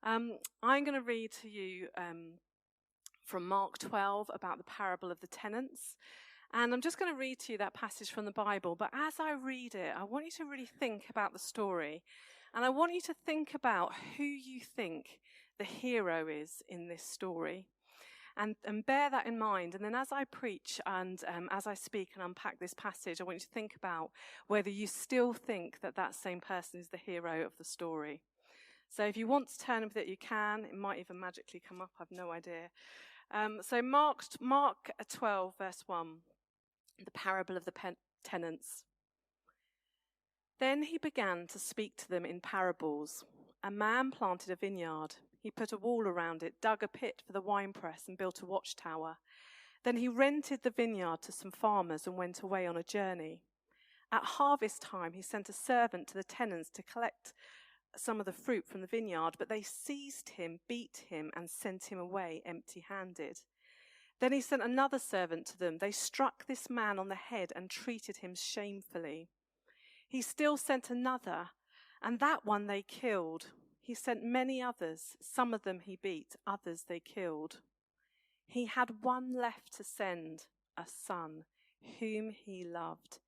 I'm going to read to you from Mark 12 about the parable of the tenants. And I'm just going to read to you that passage from the Bible. But as I read it, I want you to really think about the story. And I want you to think about who you think the hero is in this story. And bear that in mind. And then as I preach and as I speak and unpack this passage, I want you to think about whether you still think that that same person is the hero of the story. So if you want to turn with it, you can. It might even magically come up. I've no idea. So Mark 12, verse 1, the parable of the tenants. Then he began to speak to them in parables. A man planted a vineyard. He put a wall around it, dug a pit for the winepress, and built a watchtower. Then he rented the vineyard to some farmers and went away on a journey. At harvest time, he sent a servant to the tenants to collect some of the fruit from the vineyard, but they seized him, beat him, and sent him away empty-handed. Then he sent another servant to them. They struck this man on the head and treated him shamefully. He still sent another, and that one they killed. He sent many others. Some of them he beat, others they killed. He had one left to send, a son, whom he loved.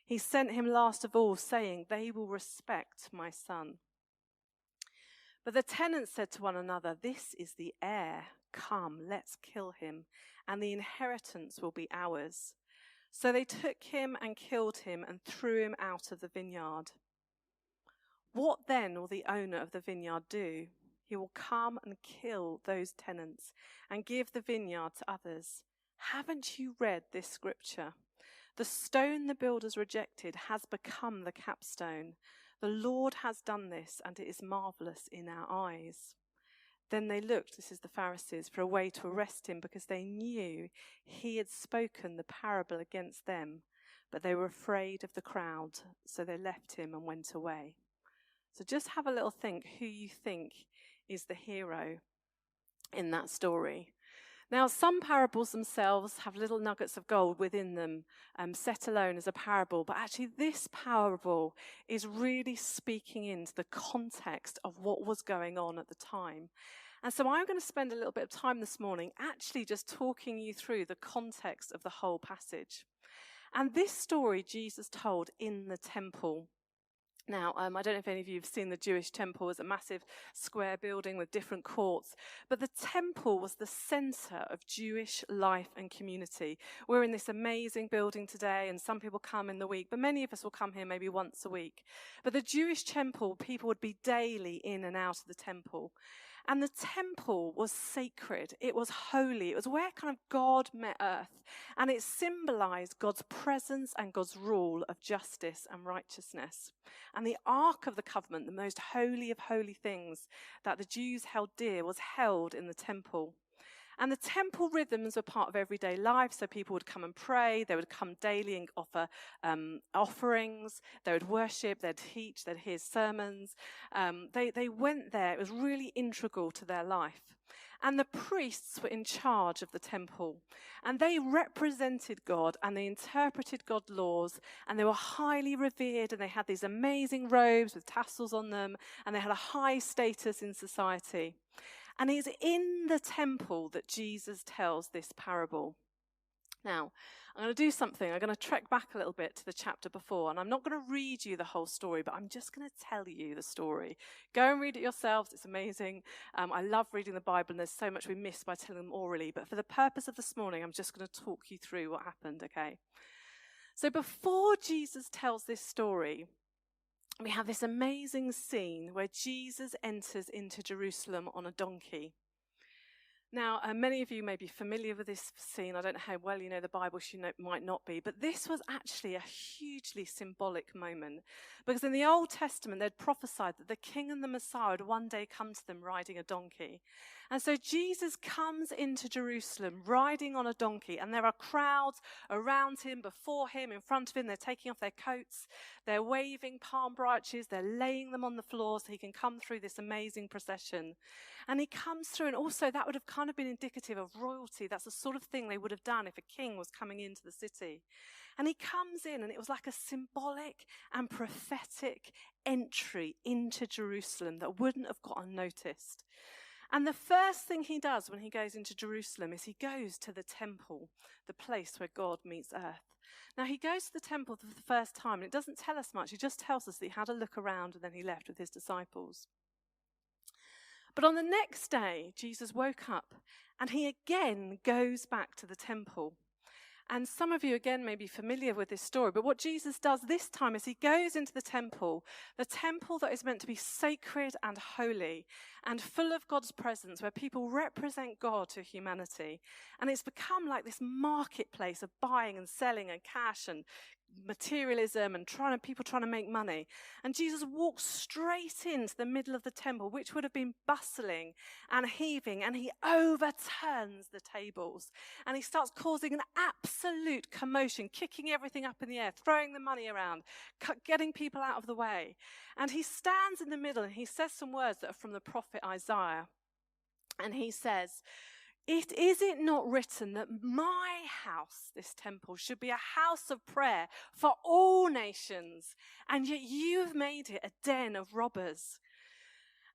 He sent him last of all, saying, "They will respect my son." But the tenants said to one another, "This is the heir. Come, let's kill him, and the inheritance will be ours." So they took him and killed him and threw him out of the vineyard. What then will the owner of the vineyard do? He will come and kill those tenants and give the vineyard to others. Haven't you read this scripture? The stone the builders rejected has become the capstone. The Lord has done this, and it is marvelous in our eyes. Then they looked, this is the Pharisees, for a way to arrest him because they knew he had spoken the parable against them, but they were afraid of the crowd, so they left him and went away. So just have a little think who you think is the hero in that story. Now, some parables themselves have little nuggets of gold within them, set alone as a parable. But actually, this parable is really speaking into the context of what was going on at the time. And so I'm going to spend a little bit of time this morning actually just talking you through the context of the whole passage. And this story Jesus told in the temple. Now, I don't know if any of you have seen the Jewish temple. It's a massive square building with different courts. But the temple was the centre of Jewish life and community. We're in this amazing building today, and some people come in the week, but many of us will come here maybe once a week. But the Jewish temple, people would be daily in and out of the temple. And the temple was sacred. It was holy. It was where kind of God met earth. And it symbolized God's presence and God's rule of justice and righteousness. And the Ark of the Covenant, the most holy of holy things that the Jews held dear, was held in the temple. And the temple rhythms were part of everyday life, so people would come and pray, they would come daily and offer offerings, they would worship, they'd teach, they'd hear sermons. They went there, it was really integral to their life. And the priests were in charge of the temple, and they represented God, and they interpreted God's laws, and they were highly revered, and they had these amazing robes with tassels on them, and they had a high status in society. And it's in the temple that Jesus tells this parable. Now, I'm going to do something. I'm going to trek back a little bit to the chapter before, and I'm not going to read you the whole story, but I'm just going to tell you the story. Go and read it yourselves. It's amazing. I love reading the Bible, and there's so much we miss by telling them orally. But for the purpose of this morning, I'm just going to talk you through what happened, okay? So before Jesus tells this story, we have this amazing scene where Jesus enters into Jerusalem on a donkey. Now, many of you may be familiar with this scene. I don't know how well you know the Bible, you might not be. But this was actually a hugely symbolic moment. Because in the Old Testament, they'd prophesied that the King and the Messiah would one day come to them riding a donkey. And so Jesus comes into Jerusalem riding on a donkey. And there are crowds around him, before him, in front of him. They're taking off their coats. They're waving palm branches. They're laying them on the floor so he can come through this amazing procession. And he comes through, and also that would have kind of been indicative of royalty. That's the sort of thing they would have done if a king was coming into the city. And he comes in, and it was like a symbolic and prophetic entry into Jerusalem that wouldn't have gone unnoticed. And the first thing he does when he goes into Jerusalem is he goes to the temple, the place where God meets earth. Now, he goes to the temple for the first time, and it doesn't tell us much. It just tells us that he had a look around and then he left with his disciples. But on the next day, Jesus woke up and he again goes back to the temple. And some of you, again, may be familiar with this story, but what Jesus does this time is he goes into the temple that is meant to be sacred and holy and full of God's presence, where people represent God to humanity. And it's become like this marketplace of buying and selling and cash and materialism and people trying to make money. And Jesus walks straight into the middle of the temple, which would have been bustling and heaving, and he overturns the tables. And he starts causing an absolute commotion, kicking everything up in the air, throwing the money around, getting people out of the way. And he stands in the middle and he says some words that are from the prophet Isaiah. And he says, Is it not written that my house, this temple, should be a house of prayer for all nations, and yet you have made it a den of robbers?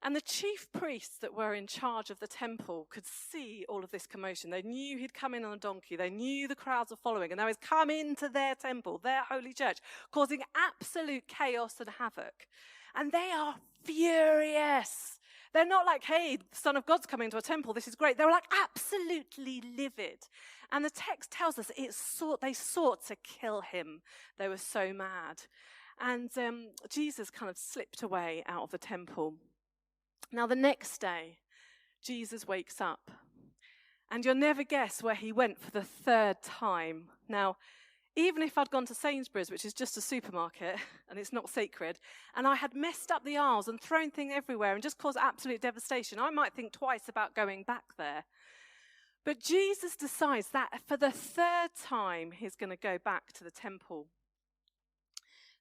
And the chief priests that were in charge of the temple could see all of this commotion. They knew he'd come in on a donkey. They knew the crowds were following, and now he's come into their temple, their holy church, causing absolute chaos and havoc. And they are furious. They're not like, hey, the Son of God's coming to a temple, this is great. They were like absolutely livid. And the text tells us they sought to kill him. They were so mad. And Jesus kind of slipped away out of the temple. Now the next day, Jesus wakes up. And you'll never guess where he went for the third time. Now, even if I'd gone to Sainsbury's, which is just a supermarket, and it's not sacred, and I had messed up the aisles and thrown things everywhere and just caused absolute devastation, I might think twice about going back there. But Jesus decides that for the third time, he's going to go back to the temple.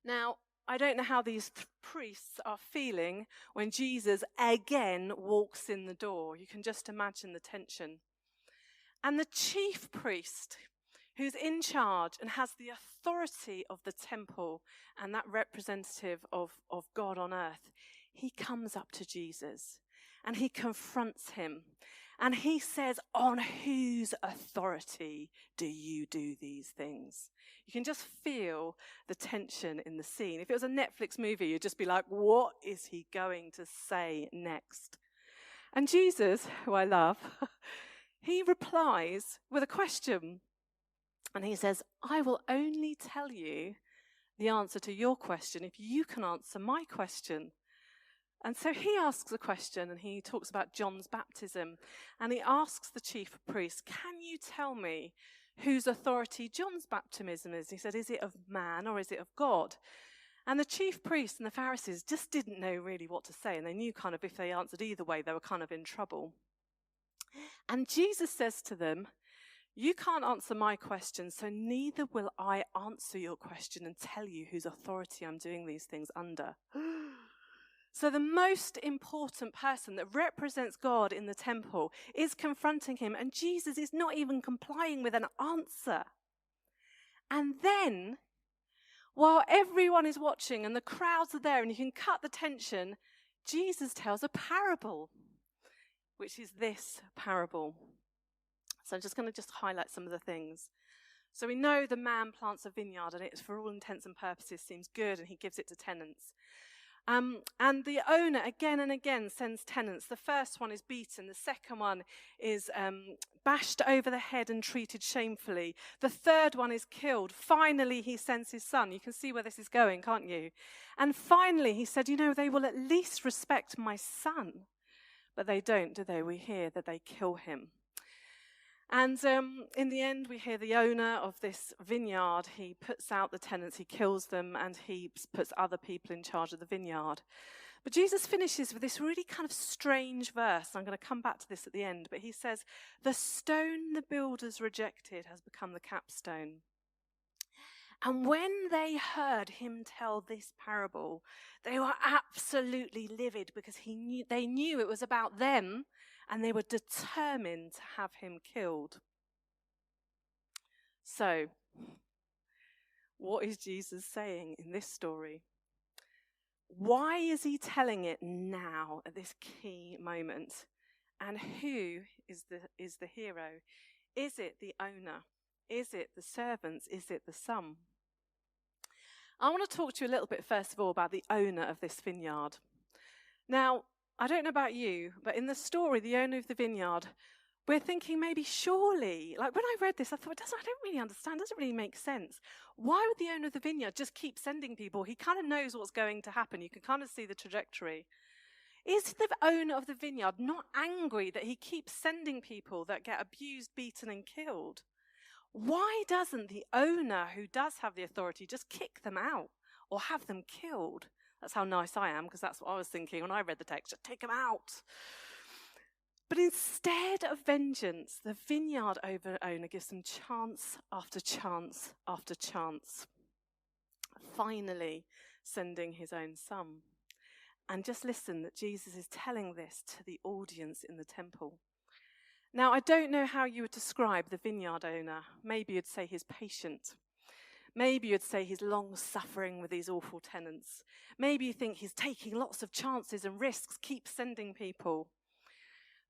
Now, I don't know how these priests are feeling when Jesus again walks in the door. You can just imagine the tension. And the chief priest, who's in charge and has the authority of the temple and that representative of God on earth, he comes up to Jesus and he confronts him. And he says, on whose authority do you do these things? You can just feel the tension in the scene. If it was a Netflix movie, you'd just be like, what is he going to say next? And Jesus, who I love, he replies with a question. And he says, I will only tell you the answer to your question if you can answer my question. And so he asks a question, and he talks about John's baptism. And he asks the chief priest, can you tell me whose authority John's baptism is? He said, is it of man or is it of God? And the chief priests and the Pharisees just didn't know really what to say. And they knew kind of if they answered either way, they were kind of in trouble. And Jesus says to them, you can't answer my question, so neither will I answer your question and tell you whose authority I'm doing these things under. So the most important person that represents God in the temple is confronting him, and Jesus is not even complying with an answer. And then, while everyone is watching and the crowds are there and you can cut the tension, Jesus tells a parable, which is this parable. So I'm just going to highlight some of the things. So we know the man plants a vineyard, and it, for all intents and purposes, seems good, and he gives it to tenants. And the owner again and again sends tenants. The first one is beaten. The second one is bashed over the head and treated shamefully. The third one is killed. Finally, he sends his son. You can see where this is going, can't you? And finally, he said, they will at least respect my son. But they don't, do they? We hear that they kill him. And in the end, we hear the owner of this vineyard, he puts out the tenants, he kills them, and he puts other people in charge of the vineyard. But Jesus finishes with this really kind of strange verse. I'm going to come back to this at the end, but he says, the stone the builders rejected has become the capstone. And when they heard him tell this parable, they were absolutely livid because they knew it was about them, and they were determined to have him killed. So, What is Jesus saying in this story? Why is he telling it now at this key moment? And who is the hero? Is it the owner? Is it the servants? Is it the son? I want to talk to you a little bit, first of all, about the owner of this vineyard. Now, I don't know about you, but in the story, the owner of the vineyard, we're thinking maybe surely, like when I read this, I thought, I don't really understand, it doesn't really make sense. Why would the owner of the vineyard just keep sending people? He kind of knows what's going to happen. You can kind of see the trajectory. Is the owner of the vineyard not angry that he keeps sending people that get abused, beaten, and killed? Why doesn't the owner, who does have the authority, just kick them out or have them killed? That's how nice I am, because that's what I was thinking when I read the text. Just take them out. But instead of vengeance, the vineyard owner gives them chance after chance after chance, finally sending his own son. And just listen that Jesus is telling this to the audience in the temple. Now, I don't know how you would describe the vineyard owner. Maybe you'd say he's patient. Maybe you'd say he's long-suffering with these awful tenants. Maybe you think he's taking lots of chances and risks, keeps sending people.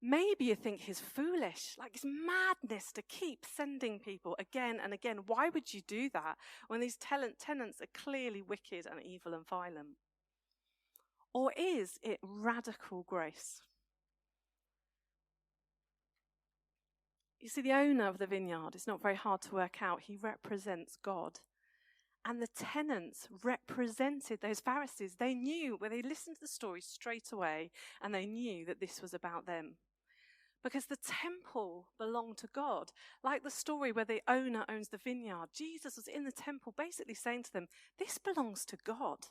Maybe you think he's foolish, like it's madness to keep sending people again and again. Why would you do that when these tenants are clearly wicked and evil and violent? Or is it radical grace? You see, the owner of the vineyard, it's not very hard to work out. He represents God. And the tenants represented those Pharisees. They knew, when they listened to the story straight away, and they knew that this was about them. Because the temple belonged to God. Like the story where the owner owns the vineyard, Jesus was in the temple basically saying to them, this belongs to God.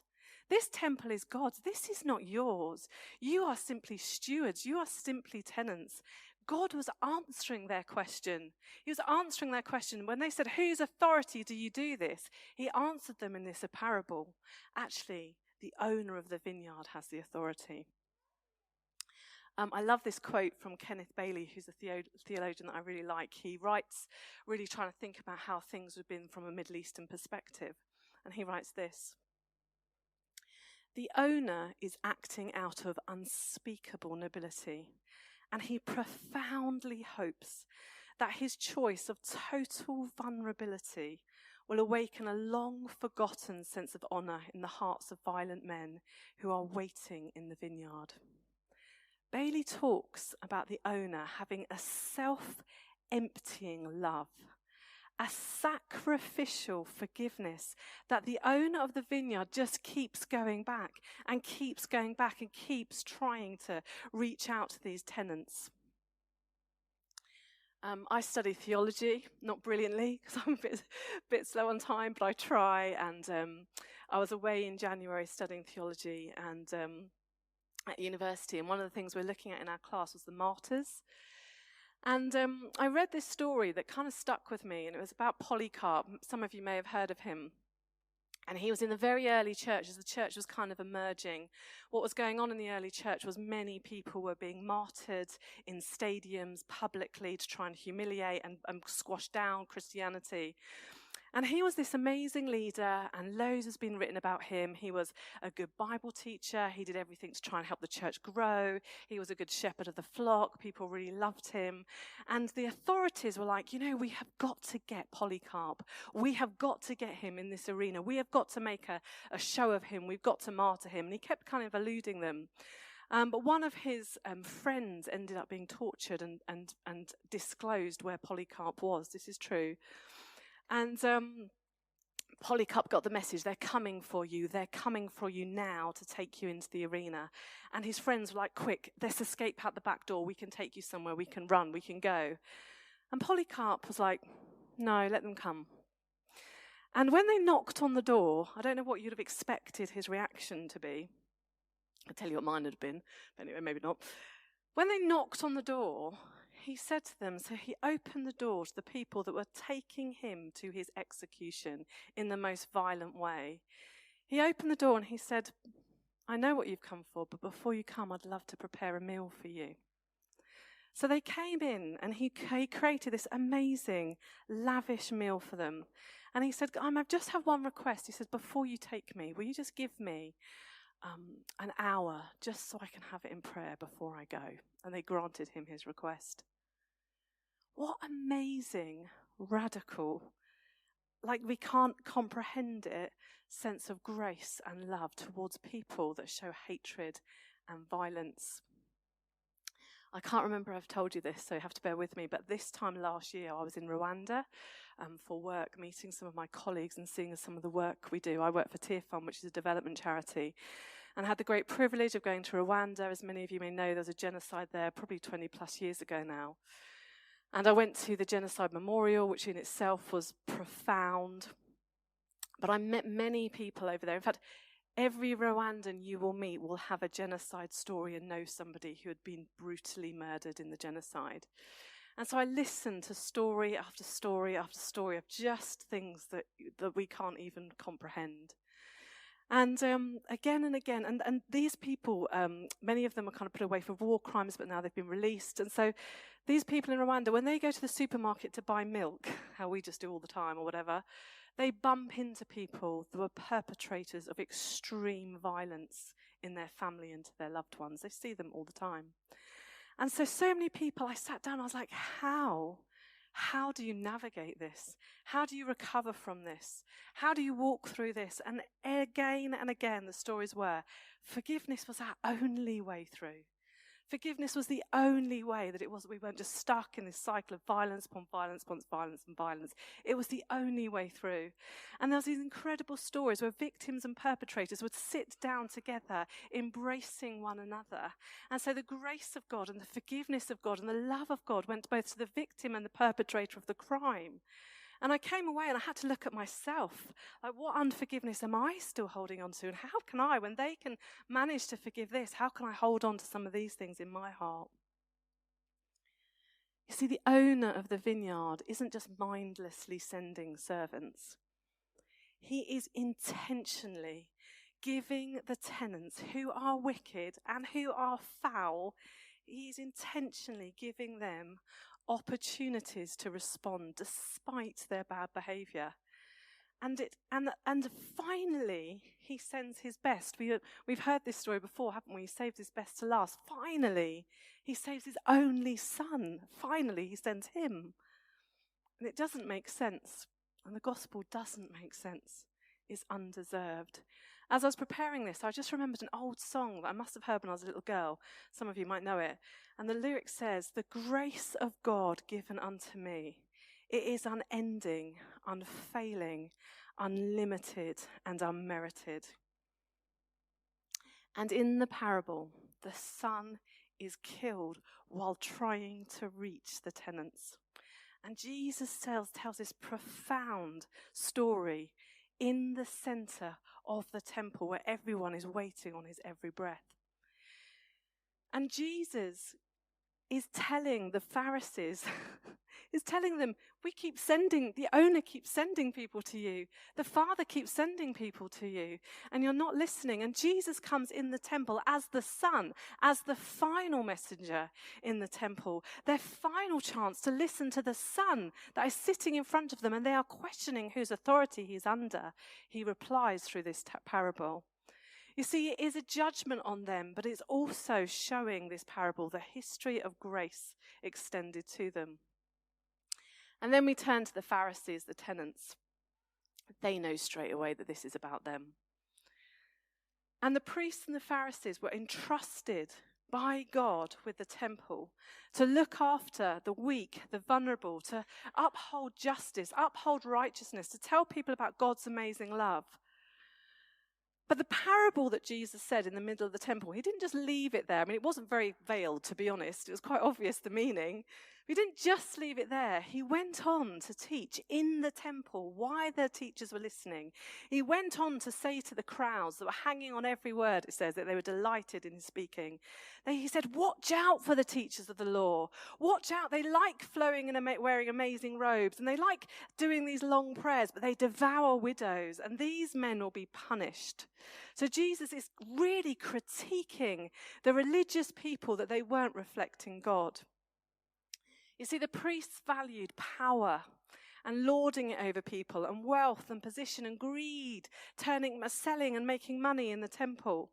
This temple is God's. This is not yours. You are simply stewards. You are simply tenants. God was answering their question. He was answering their question. When they said, whose authority do you do this? He answered them in this parable. Actually, the owner of the vineyard has the authority. I love this quote from Kenneth Bailey, who's a theologian that I really like. He writes, really trying to think about how things would have been from a Middle Eastern perspective. And he writes this: the owner is acting out of unspeakable nobility, and he profoundly hopes that his choice of total vulnerability will awaken a long-forgotten sense of honour in the hearts of violent men who are waiting in the vineyard. Bailey talks about the owner having a self-emptying love, a sacrificial forgiveness, that the owner of the vineyard just keeps going back and keeps trying to reach out to these tenants. I study theology, not brilliantly, because I'm a bit slow on time, but I try. And I was away in January studying theology and at university, and one of the things we're looking at in our class was the martyrs. And I read this story that kind of stuck with me, and it was about Polycarp. Some of you may have heard of him. And he was in the very early church, as the church was kind of emerging. What was going on in the early church was many people were being martyred in stadiums publicly to try and humiliate and squash down Christianity. And he was this amazing leader, and loads has been written about him. He was a good Bible teacher. He did everything to try and help the church grow. He was a good shepherd of the flock. People really loved him. And the authorities were like, we have got to get Polycarp. We have got to get him in this arena. We have got to make a show of him. We've got to martyr him. And he kept kind of eluding them. But one of his friends ended up being tortured and disclosed where Polycarp was. This is true. And Polycarp got the message, they're coming for you now to take you into the arena. And his friends were like, quick, let's escape out the back door, we can take you somewhere, we can run, we can go. And Polycarp was like, no, let them come. And when they knocked on the door, I don't know what you'd have expected his reaction to be. I'll tell you what mine would have been, but anyway, maybe not. When they knocked on the door, he said to them, so he opened the door to the people that were taking him to his execution in the most violent way. He opened the door and he said, I know what you've come for, but before you come, I'd love to prepare a meal for you. So they came in and he created this amazing, lavish meal for them. And he said, I just have one request. He said, before you take me, will you just give me an hour just so I can have it in prayer before I go? And they granted him his request. What amazing, radical, like we can't comprehend it, sense of grace and love towards people that show hatred and violence. I can't remember if I've told you this, so you have to bear with me, but this time last year I was in Rwanda for work, meeting some of my colleagues and seeing some of the work we do. I work for Tear Fund, which is a development charity, and had the great privilege of going to Rwanda. As many of you may know, there was a genocide there probably 20 plus years ago now. And I went to the Genocide Memorial, which in itself was profound. But I met many people over there. In fact, every Rwandan you will meet will have a genocide story and know somebody who had been brutally murdered in the genocide. And so I listened to story after story after story of just things that we can't even comprehend. And again and again, and these people, many of them are kind of put away for war crimes, but now they've been released. And so these people in Rwanda, when they go to the supermarket to buy milk, how we just do all the time or whatever, they bump into people that were perpetrators of extreme violence in their family and to their loved ones. They see them all the time. And so many people, I sat down, I was like, how? How do you navigate this? How do you recover from this? How do you walk through this? And again and again, the stories were, forgiveness was our only way through. Forgiveness was the only way that we weren't just stuck in this cycle of violence upon violence upon violence and violence. It was the only way through. And there was these incredible stories where victims and perpetrators would sit down together, embracing one another. And so the grace of God and the forgiveness of God and the love of God went both to the victim and the perpetrator of the crime. And I came away and I had to look at myself. Like, what unforgiveness am I still holding on to? And how can I, when they can manage to forgive this, how can I hold on to some of these things in my heart? You see, the owner of the vineyard isn't just mindlessly sending servants. He is intentionally giving the tenants who are wicked and who are foul, he is intentionally giving them opportunities to respond despite their bad behaviour. And finally, he sends his best. We've heard this story before, haven't we? He saved his best to last. Finally, he saves his only son. Finally, he sends him. And it doesn't make sense. And the gospel doesn't make sense. It's undeserved. As I was preparing this, I just remembered an old song that I must have heard when I was a little girl. Some of you might know it. And the lyric says, "The grace of God given unto me, it is unending, unfailing, unlimited, and unmerited." And in the parable, the son is killed while trying to reach the tenants. And Jesus tells this profound story in the center of the temple where everyone is waiting on his every breath. And Jesus is telling the Pharisees, is telling them, the owner keeps sending people to you. The Father keeps sending people to you, and you're not listening. And Jesus comes in the temple as the Son, as the final messenger in the temple, their final chance to listen to the Son that is sitting in front of them, and they are questioning whose authority he's under. He replies through this parable. You see, it is a judgment on them, but it's also showing this parable the history of grace extended to them. And then we turn to the Pharisees, the tenants. They know straight away that this is about them. And the priests and the Pharisees were entrusted by God with the temple to look after the weak, the vulnerable, to uphold justice, uphold righteousness, to tell people about God's amazing love. But the parable that Jesus said in the middle of the temple, he didn't just leave it there. I mean, it wasn't very veiled, to be honest. It was quite obvious, the meaning. He didn't just leave it there. He went on to teach in the temple why the teachers were listening. He went on to say to the crowds that were hanging on every word, it says, that they were delighted in his speaking. He said, watch out for the teachers of the law. Watch out. They like flowing and wearing amazing robes, and they like doing these long prayers, but they devour widows, and these men will be punished. So Jesus is really critiquing the religious people that they weren't reflecting God. You see, the priests valued power and lording it over people, and wealth and position and greed, selling and making money in the temple.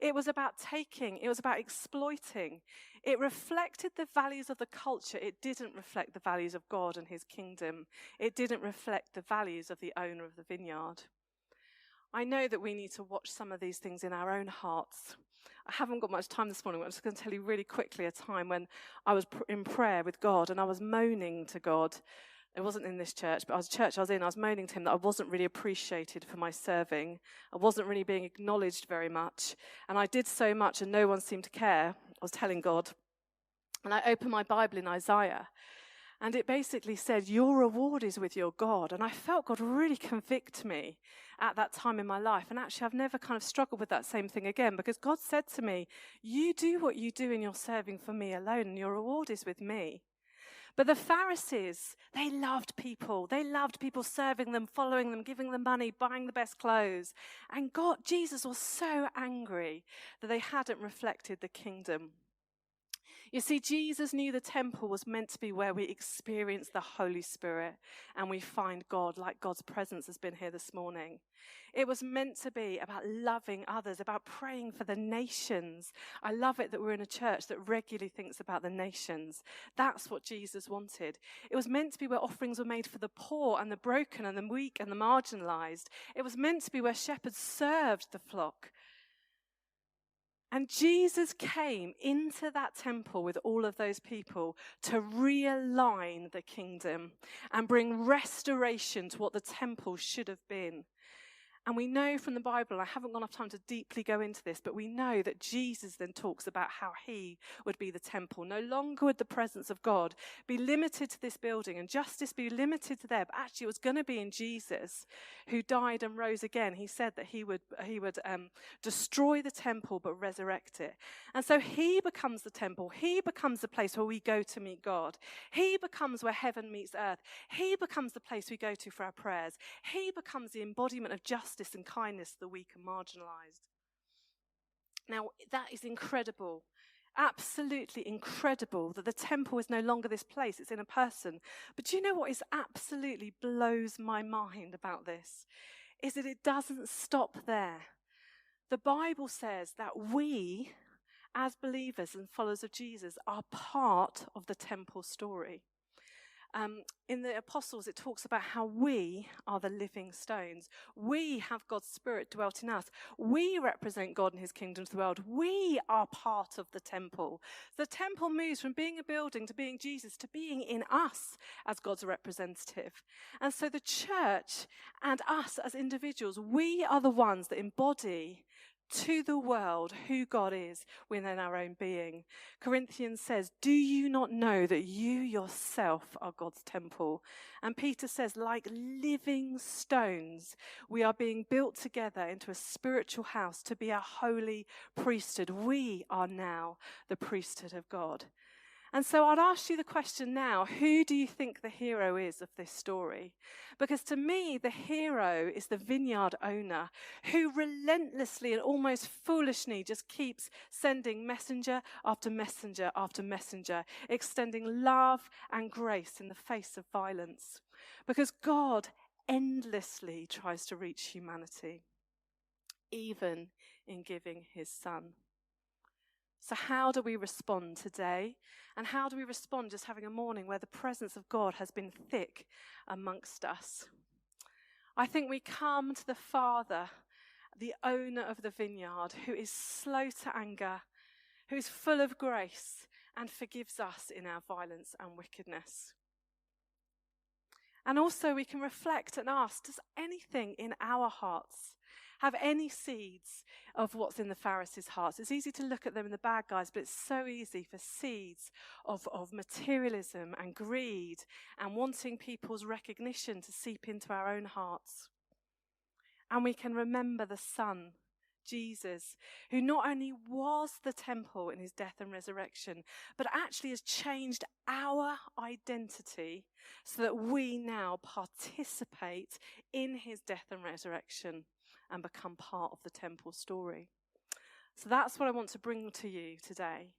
It was about taking, it was about exploiting. It reflected the values of the culture. It didn't reflect the values of God and his kingdom. It didn't reflect the values of the owner of the vineyard. I know that we need to watch some of these things in our own hearts. I haven't got much time this morning, but I'm just going to tell you really quickly a time when I was in prayer with God and I was moaning to God. It wasn't in this church, but I was moaning to him that I wasn't really appreciated for my serving. I wasn't really being acknowledged very much. And I did so much and no one seemed to care. I was telling God. And I opened my Bible in Isaiah. And it basically said, your reward is with your God. And I felt God really convict me at that time in my life. And actually, I've never kind of struggled with that same thing again, because God said to me, you do what you do in your serving for me alone, and your reward is with me. But the Pharisees, they loved people. They loved people serving them, following them, giving them money, buying the best clothes. And Jesus was so angry that they hadn't reflected the kingdom. You see, Jesus knew the temple was meant to be where we experience the Holy Spirit and we find God, like God's presence has been here this morning. It was meant to be about loving others, about praying for the nations. I love it that we're in a church that regularly thinks about the nations. That's what Jesus wanted. It was meant to be where offerings were made for the poor and the broken and the weak and the marginalized. It was meant to be where shepherds served the flock. And Jesus came into that temple with all of those people to realign the kingdom and bring restoration to what the temple should have been. And we know from the Bible, I haven't got enough time to deeply go into this, but we know that Jesus then talks about how he would be the temple. No longer would the presence of God be limited to this building and justice be limited to there, but actually it was going to be in Jesus, who died and rose again. He said that he would destroy the temple but resurrect it. And so he becomes the temple. He becomes the place where we go to meet God. He becomes where heaven meets earth. He becomes the place we go to for our prayers. He becomes the embodiment of justice and kindness to the weak and marginalized. Now, that is incredible. Absolutely incredible that the temple is no longer this place, it's in a person. But do you know what is absolutely blows my mind about this? Is that it doesn't stop there. The Bible says that we, as believers and followers of Jesus, are part of the temple story. In the Apostles, it talks about how we are the living stones. We have God's Spirit dwelt in us. We represent God and his kingdom to the world. We are part of the temple. The temple moves from being a building to being Jesus to being in us as God's representative. And so the church and us as individuals, we are the ones that embody to the world who God is within our own being. Corinthians says, do you not know that you yourself are God's temple? And Peter says, like living stones, we are being built together into a spiritual house to be a holy priesthood. We are now the priesthood of God. And so I'd ask you the question now, who do you think the hero is of this story? Because to me, the hero is the vineyard owner who relentlessly and almost foolishly just keeps sending messenger after messenger after messenger, extending love and grace in the face of violence. Because God endlessly tries to reach humanity, even in giving his son. So how do we respond today? And how do we respond just having a morning where the presence of God has been thick amongst us? I think we come to the Father, the owner of the vineyard, who is slow to anger, who is full of grace and forgives us in our violence and wickedness. And also we can reflect and ask, does anything in our hearts have any seeds of what's in the Pharisees' hearts? It's easy to look at them in the bad guys, but it's so easy for seeds of materialism and greed and wanting people's recognition to seep into our own hearts. And we can remember the Son, Jesus, who not only was the temple in his death and resurrection, but actually has changed our identity so that we now participate in his death and resurrection and become part of the temple story. So that's what I want to bring to you today.